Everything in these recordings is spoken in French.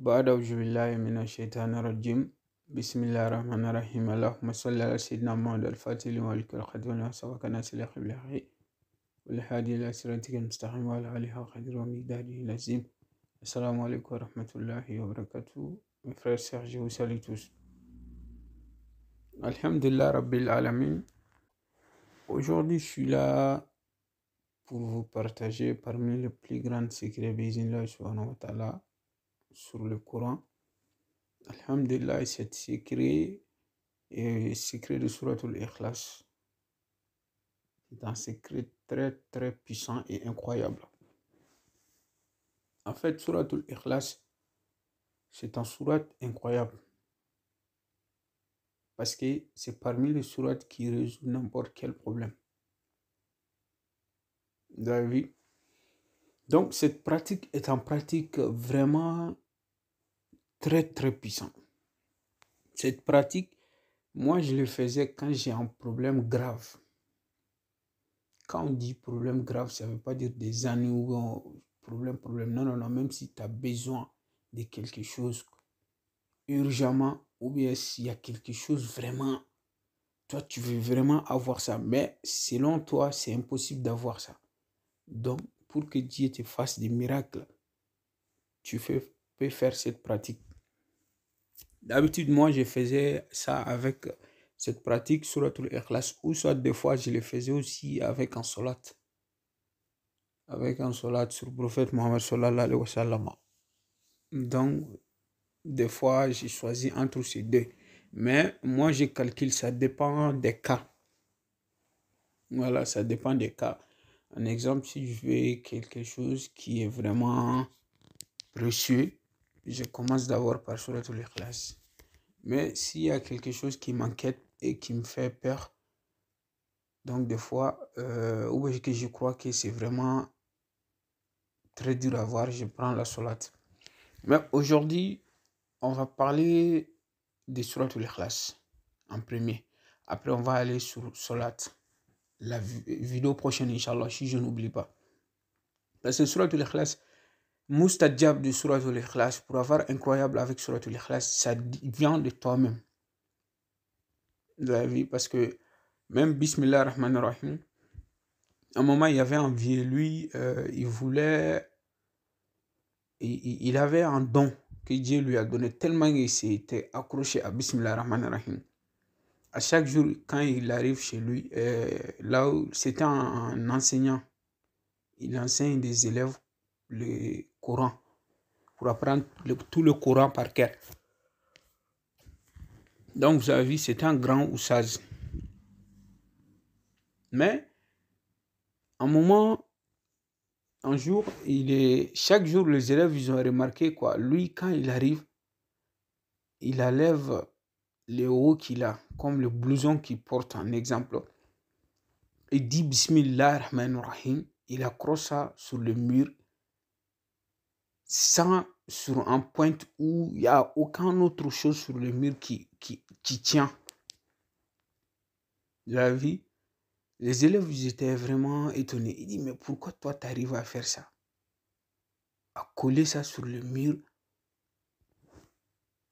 بعد أعوذ بالله من الشيطان الرجيم بسم الله الرحمن الرحيم اللهم صل على سيدنا محمد الفاتح لما أغلق والخاتم لما سبق ناصر الحق بالحق والهادي إلى صراطك المستقيم وعلى آله حق قدره ومقداره العظيم. Assalamu alaikum wa rahmatullahi wa barakatuh. Mes frères, sœurs, je vous salue tous. Alhamdulillah Rabbil Alamin. Aujourd'hui, je suis là pour vous partager parmi les plus grands secrets Bismillah subhanahu wa ta'ala sur le Coran. Alhamdulillah, cet secret est le secret de Suratul Ikhlas. C'est un secret très très puissant et incroyable. En fait, Suratul Ikhlas, c'est un surat incroyable. Parce que c'est parmi les sourates qui résout n'importe quel problème. Vous avez vu? Donc, cette pratique est une pratique vraiment très très puissante. Cette pratique, moi, je le faisais quand j'ai un problème grave. Quand on dit problème grave, ça ne veut pas dire des années ou problème. Non. Même si tu as besoin de quelque chose urgemment, ou bien s'il y a quelque chose vraiment, toi, tu veux vraiment avoir ça. Mais selon toi, c'est impossible d'avoir ça. Donc, pour que Dieu te fasse des miracles, tu peux faire cette pratique. D'habitude, moi, je faisais ça avec cette pratique Suratul Ikhlas, ou soit des fois, je le faisais aussi avec un salat. Avec un salat sur le prophète Mohammed sallallahu alayhi wa sallam. Donc, des fois, j'ai choisi entre ces deux. Mais moi, je calcule, ça dépend des cas. Voilà, ça dépend des cas. Un exemple, si je veux quelque chose qui est vraiment précieux, je commence d'abord par Suratul Ikhlas. Mais s'il y a quelque chose qui m'inquiète et qui me fait peur, donc des fois, ou que je crois que c'est vraiment très dur à voir, je prends la sourate. Mais aujourd'hui, on va parler de Suratul Ikhlas en premier. Après, on va aller sur Salat. La vidéo prochaine, Inch'Allah, si je n'oublie pas. Parce que Suratul Ikhlas, Moustadjab de Suratul Ikhlas, pour avoir incroyable avec Suratul Ikhlas, ça vient de toi-même. Vous avez vu, parce que même Bismillah ar-Rahman ar-Rahim, à un moment, il y avait un vieux, lui, il avait un don que Dieu lui a donné, tellement il s'était accroché à Bismillah ar-Rahman ar-Rahim. À chaque jour, quand il arrive chez lui, là où c'était un enseignant, il enseigne des élèves le Coran, pour apprendre tout le Coran par cœur. Donc, vous avez vu, c'était un grand oussage. Mais, un jour, chaque jour, les élèves, ils ont remarqué quoi. Lui, quand il arrive, il enlève les hauts qu'il a, comme le blouson qu'il porte, en exemple. Il dit Bismillah ar-Rahman ar-Rahim. Il accroche ça sur le mur, sans sur un point où il n'y a aucune autre chose sur le mur qui tient. La vie, les élèves, ils étaient vraiment étonnés. Ils disent, mais pourquoi toi, tu arrives à faire ça? À coller ça sur le mur,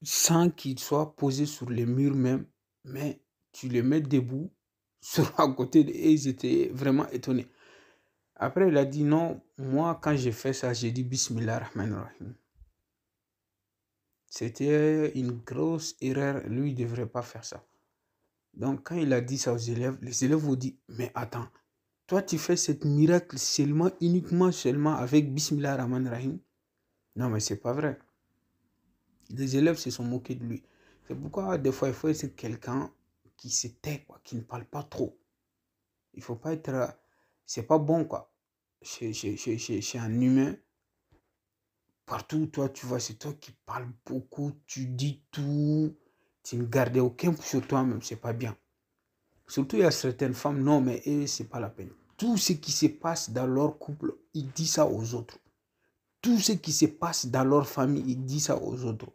sans qu'il soit posé sur le mur même, mais tu le mets debout, sur à côté, et ils étaient vraiment étonnés. Après, il a dit, non, moi, quand j'ai fait ça, j'ai dit Bismillah ar-Rahman ar-Rahim. C'était une grosse erreur. Lui, il ne devrait pas faire ça. Donc, quand il a dit ça aux élèves, les élèves ont dit, mais attends, toi, tu fais cette miracle uniquement avec Bismillah ar-Rahman ar-Rahim. Non, mais c'est pas vrai. Les élèves se sont moqués de lui. C'est pourquoi, des fois, il faut être quelqu'un qui se tait, quoi, qui ne parle pas trop. Il faut pas être... C'est pas bon, quoi. Chez un humain, partout où toi tu vois, c'est toi qui parles beaucoup, tu dis tout, tu ne gardes aucun sur toi-même, c'est pas bien. Surtout, il y a certaines femmes, non, mais eux, c'est pas la peine. Tout ce qui se passe dans leur couple, ils disent ça aux autres. Tout ce qui se passe dans leur famille, ils disent ça aux autres.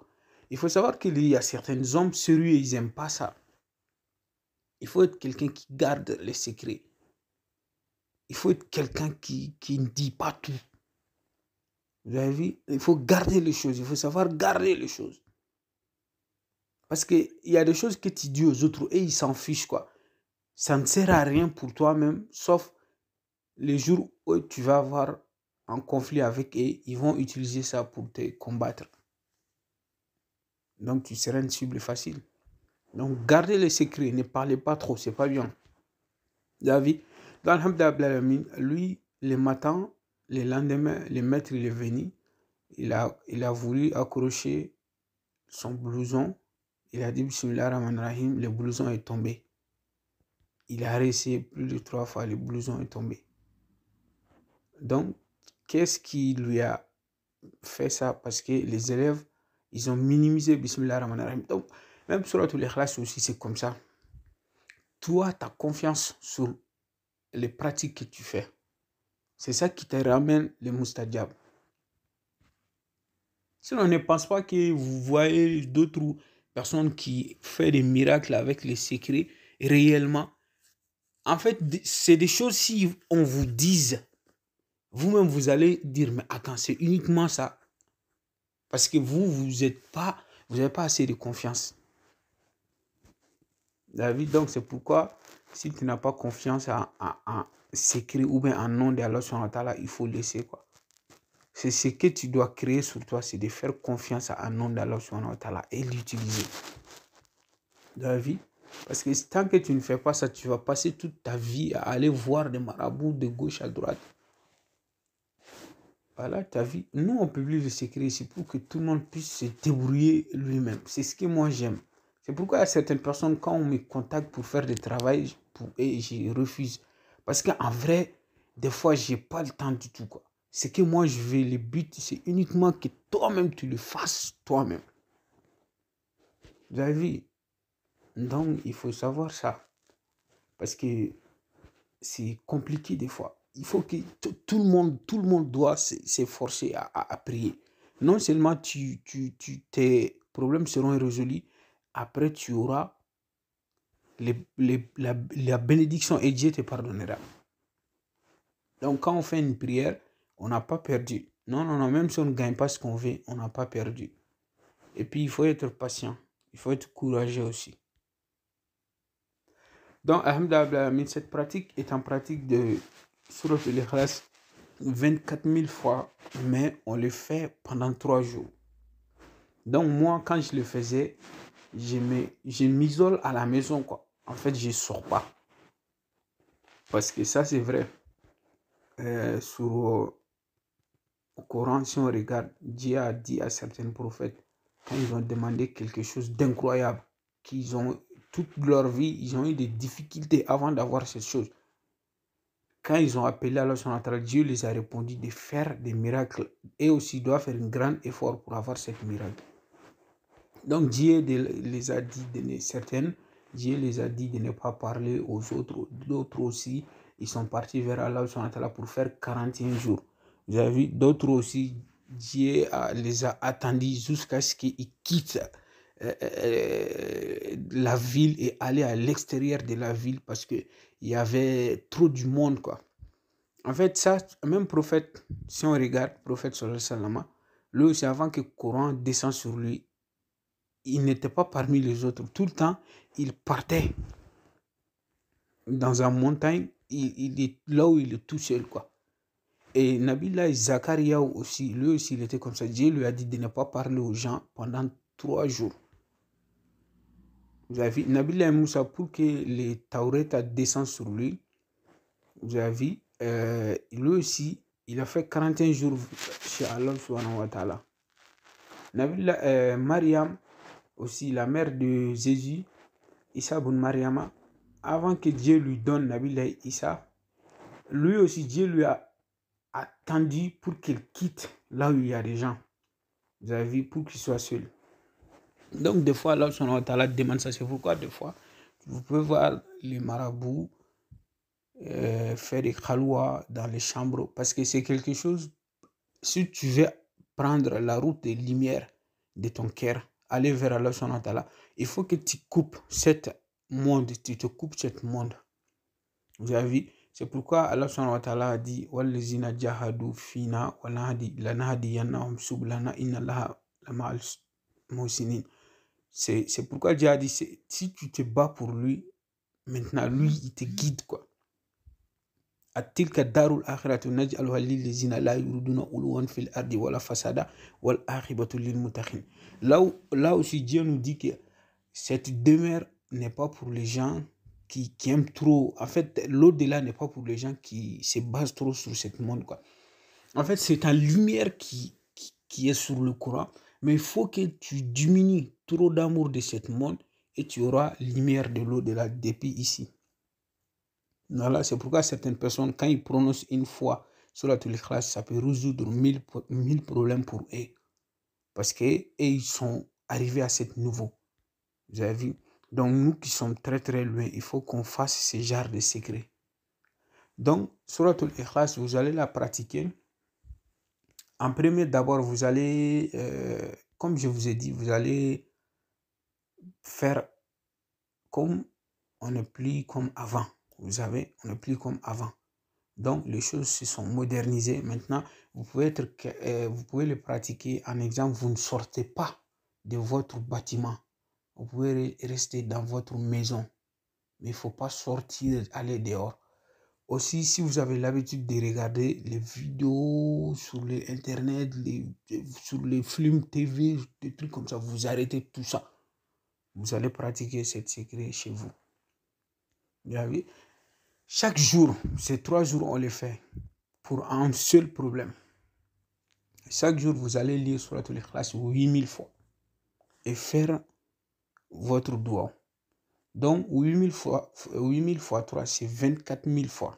Il faut savoir qu'il y a certains hommes sérieux, ils n'aiment pas ça. Il faut être quelqu'un qui garde les secrets. Il faut être quelqu'un qui ne dit pas tout. Vous avez vu, il faut garder les choses, il faut savoir garder les choses. Parce qu'il y a des choses que tu dis aux autres et ils s'en fichent, quoi. Ça ne sert à rien pour toi-même, sauf les jours où tu vas avoir un conflit avec eux, ils vont utiliser ça pour te combattre. Donc, tu seras une cible facile. Donc, gardez les secrets, ne parlez pas trop, c'est pas bien. David, dans Alhamdulillah, lui, le matin, le lendemain, le maître, il est venu, il a voulu accrocher son blouson, il a dit Bismillah Rahman Rahim, le blouson est tombé. Il a réessayé plus de 3 fois, le blouson est tombé. Donc, qu'est-ce qui lui a fait ça? Parce que les élèves, ils ont minimisé Bismillah Rahman Rahim. Donc, même sur tous les classes aussi, c'est comme ça. Toi, tu as confiance sur les pratiques que tu fais. C'est ça qui te ramène les moustajab. Sinon, ne pense pas que vous voyez d'autres personnes qui font des miracles avec les secrets réellement. En fait, c'est des choses, si on vous dise, vous-même, vous allez dire, mais attends, c'est uniquement ça. Parce que vous n'avez pas assez de confiance. David, donc c'est pourquoi, si tu n'as pas confiance en secret ou bien en nom d'Allah subhanahu wa ta'ala, il faut laisser, quoi. C'est ce que tu dois créer sur toi, c'est de faire confiance à un nom d'Allah subhanahu wa ta'ala et l'utiliser. David, parce que tant que tu ne fais pas ça, tu vas passer toute ta vie à aller voir des marabouts de gauche à droite. Voilà ta vie. Nous, on publie le secret ici pour que tout le monde puisse se débrouiller lui-même. C'est ce que moi j'aime. C'est pourquoi il y a certaines personnes, quand on me contacte pour faire du travail, et je refuse. Parce qu'en vrai, des fois, je n'ai pas le temps du tout, quoi. Ce que moi je veux, le but, c'est uniquement que toi-même, tu le fasses toi-même. Vous avez vu? Donc, il faut savoir ça. Parce que c'est compliqué des fois. Il faut que tout le monde doit s'efforcer à prier. Non seulement tes problèmes seront résolus, après tu auras la bénédiction et Dieu te pardonnera. Donc quand on fait une prière, on n'a pas perdu. Non, même si on ne gagne pas ce qu'on veut, on n'a pas perdu. Et puis il faut être patient, il faut être courageux aussi. Donc, alhamdulillah, cette pratique est en pratique de Surat al-Ikhlas 24 000 fois, mais on le fait pendant 3 jours. Donc, moi, quand je le faisais, je m'isole à la maison, quoi. En fait, je ne sors pas. Parce que ça, c'est vrai. Au Coran, si on regarde, Dieu a dit à certains prophètes, quand ils ont demandé quelque chose d'incroyable, qu'ils ont toute leur vie, ils ont eu des difficultés avant d'avoir cette chose. Quand ils ont appelé Allah subhanahu wa ta'ala, Dieu les a répondu de faire des miracles et aussi doit faire un grand effort pour avoir ce miracle. Donc Dieu les a dit Dieu les a dit de ne pas parler aux autres. D'autres aussi, ils sont partis vers Allah subhanahu wa ta'ala pour faire 41 jours. Vous avez vu, d'autres aussi, Dieu les a attendus jusqu'à ce qu'ils quittent la ville et aller à l'extérieur de la ville parce qu'il y avait trop du monde, quoi. En fait, ça, même prophète, si on regarde, prophète sallallahu alayhi wa sallam, lui aussi, avant que le Coran descende sur lui, il n'était pas parmi les autres. Tout le temps, il partait dans une montagne, il est là où il est tout seul, quoi. Et Nabilah Zakaria aussi, lui aussi, il était comme ça. Dieu lui a dit de ne pas parler aux gens pendant 3 jours. Vous avez vu, Nabilah Moussa, pour que les Taureta descendent sur lui, vous avez vu, lui aussi, il a fait 41 jours chez Allah subhanahu wa ta'ala. Nabilah Mariam, aussi la mère de Jésus, Issa ibn Mariama, avant que Dieu lui donne Nabilah Issa, lui aussi, Dieu lui a attendu pour qu'il quitte là où il y a des gens. Vous avez vu, pour qu'il soit seul. Donc, des fois, Allah subhanahu wa ta'ala demande ça. C'est pourquoi, des fois, vous pouvez voir les marabouts faire des khalwa dans les chambres. Parce que c'est quelque chose, si tu veux prendre la route des lumières de ton cœur, aller vers Allah subhanahu wa ta'ala, il faut que tu coupes cette monde, tu te coupes cette monde. Vous avez vu, C'est pourquoi Allah subhanahu wa ta'ala a dit Wallazina jahadu fina lanahdiyannahum sublana inna Allaha lama'al muhsinin. C'est pourquoi Dieu a dit si tu te bats pour lui, maintenant lui il te guide quoi. Atilka darul akhiratu naj'aluha lillazina la yuriduna uluwan fil ardi wala fasada wal akhibatu lil muttaqin. Là aussi Dieu nous dit que cette demeure n'est pas pour les gens qui aiment trop. En fait, l'au-delà n'est pas pour les gens qui se basent trop sur ce monde, quoi. En fait, c'est ta lumière qui est sur le courant, mais il faut que tu diminues trop d'amour de ce monde et tu auras lumière de l'au-delà depuis ici. Voilà, c'est pourquoi certaines personnes, quand ils prononcent une fois sur la Ikhlas, ça peut résoudre 1000 problèmes pour eux. Parce qu'ils sont arrivés à ce niveau. Vous avez vu? Donc, nous qui sommes très très loin, il faut qu'on fasse ce genre de secret. Donc, Suratul Ikhlas, vous allez la pratiquer. En premier, d'abord, vous allez, comme je vous ai dit, vous allez faire comme on n'est plus comme avant. Vous savez, on n'est plus comme avant. Donc, les choses se sont modernisées. Maintenant, vous pouvez le pratiquer. En exemple, vous ne sortez pas de votre bâtiment. Vous pouvez rester dans votre maison. Mais il ne faut pas sortir, aller dehors. Aussi, si vous avez l'habitude de regarder les vidéos sur Internet, sur les films TV, des trucs comme ça, vous arrêtez tout ça. Vous allez pratiquer cette secret chez vous. Vous avez chaque jour, ces 3 jours, on les fait pour un seul problème. Chaque jour, vous allez lire sur la Ikhlas 8000 fois et faire votre doigt. Donc, 8000 fois 3, c'est 24 000 fois.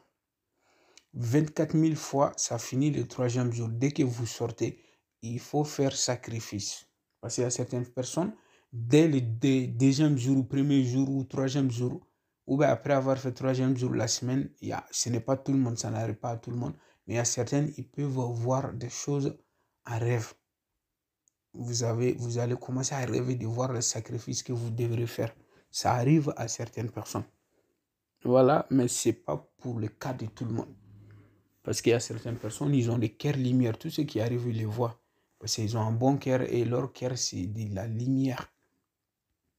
24 000 fois, ça finit le 3e jour. Dès que vous sortez, il faut faire sacrifice. Parce qu'il y a certaines personnes, dès le 2e jour, ou 1er jour, ou 3e jour, ou bien après avoir fait 3e jour la semaine, ce n'est pas tout le monde, ça n'arrive pas à tout le monde, mais il y a certaines, ils peuvent voir des choses en rêve. Vous allez commencer à rêver de voir le sacrifice que vous devrez faire. Ça arrive à certaines personnes. Voilà, mais ce n'est pas pour le cas de tout le monde. Parce qu'il y a certaines personnes, ils ont des cœurs lumière. Tout ce qui arrive, ils les voient. Parce qu'ils ont un bon cœur et leur cœur, c'est de la lumière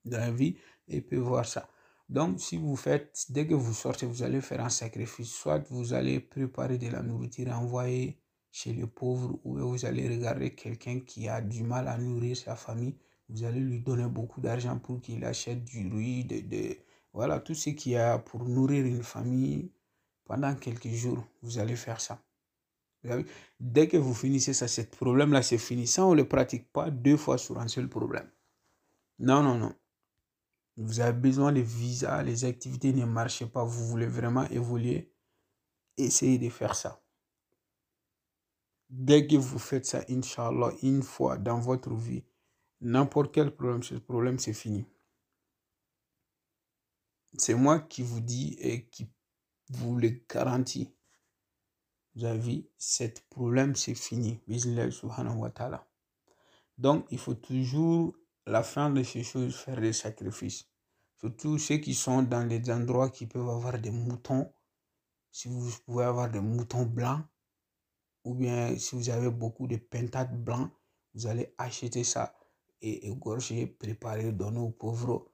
dans la vie. Et ils peuvent voir ça. Donc, si vous faites, dès que vous sortez, vous allez faire un sacrifice. Soit vous allez préparer de la nourriture et envoyer chez les pauvres, ou vous allez regarder quelqu'un qui a du mal à nourrir sa famille. Vous allez lui donner beaucoup d'argent pour qu'il achète du riz, voilà, tout ce qu'il y a pour nourrir une famille. Pendant quelques jours, vous allez faire ça. Dès que vous finissez ça, ce problème-là, c'est fini. Ça, on ne le pratique pas 2 fois sur un seul problème. Non, non, non. Vous avez besoin de visa, les activités ne marchent pas, vous voulez vraiment évoluer, essayez de faire ça. Dès que vous faites ça, Inch'Allah, une fois dans votre vie, n'importe quel problème, ce problème, c'est fini. C'est moi qui vous dis et qui vous le garantis. Vous avez vu, ce problème, c'est fini. Bismillah subhanahu wa ta'ala. Donc, il faut toujours, à la fin de ces choses, faire des sacrifices. Surtout ceux qui sont dans les endroits qui peuvent avoir des moutons. Si vous pouvez avoir des moutons blancs, ou bien si vous avez beaucoup de pintades blancs, vous allez acheter ça et égorger, préparer, donner aux pauvres.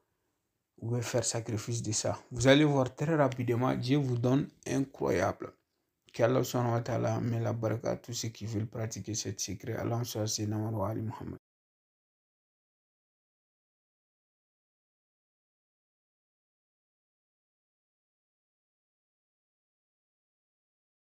Vous pouvez faire sacrifice de ça. Vous allez voir très rapidement, Dieu vous donne incroyable. qu'Allah subhanahu wa ta'ala met la baraka à tous ceux qui veulent pratiquer cette secret. Allah soit Muhammad.